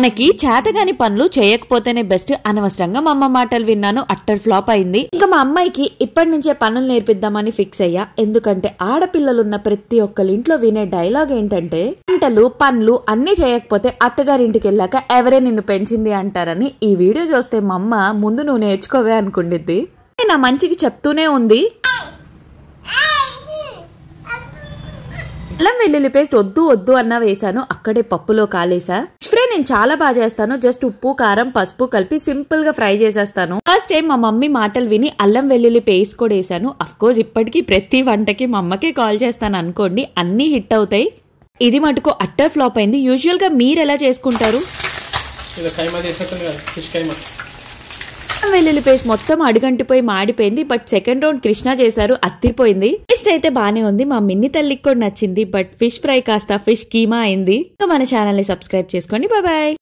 మనకి చేతగాని పనులు చేయకపోతేనే బెస్ట్. అనవసరంగా మా అమ్మ మాటలు విన్నాను, అట్టర్ ఫ్లాప్ అయింది. ఇంకా మా అమ్మాయికి ఇప్పటి నుంచే పనులు నేర్పిద్దామని ఫిక్స్ అయ్యా. ఎందుకంటే ఆడపిల్లలున్న ప్రతి ఒక్కరి ఇంట్లో వినే డైలాగ్ ఏంటంటే వంటలు పనులు అన్ని చేయకపోతే అత్తగారింటికి వెళ్ళాక ఎవరే నిన్ను పెంచింది అంటారని. ఈ వీడియో చూస్తే మా అమ్మ ముందు నువ్వు నేర్చుకోవే అనుకుండిద్ది. నా మంచికి చెప్తూనే ఉంది. అల్లం వెల్లుల్లి పేస్ట్ వద్దు వద్దు అన్నా వేసాను, అక్కడే పప్పులో కాలేసా. ఫ్రై నేను చాలా బాగా చేస్తాను. జస్ట్ ఉప్పు కారం పసుపు కలిపి సింపుల్ గా ఫ్రై చేసేస్తాను. ఫస్ట్ టైం మా మమ్మీ మాటలు విని అల్లం వెల్లుల్లి పేస్ట్ కూడా వేసాను. అఫ్ కోర్స్ ఇప్పటికీ ప్రతి వంటకి మా అమ్మకే కాల్ చేస్తాను అనుకోండి, అన్ని హిట్ అవుతాయి. ఇది మటుకు అట్టర్ ఫ్లాప్ అయింది. యూజువల్ గా మీరు ఎలా చేసుకుంటారు? వెల్లుల్లి పేస్ట్ మొత్తం అడుగంటిపోయి మాడిపోయింది. బట్ సెకండ్ రౌండ్ కృష్ణ చేశారు, అత్తిపోయింది. టేస్ట్ అయితే బానే ఉంది. మా మిన్ని తల్లికి కూడా నచ్చింది. బట్ ఫిష్ ఫ్రై కాస్త ఫిష్ కీమా అయింది. మన ఛానల్ ని సబ్స్క్రైబ్ చేసుకోండి. Bye bye.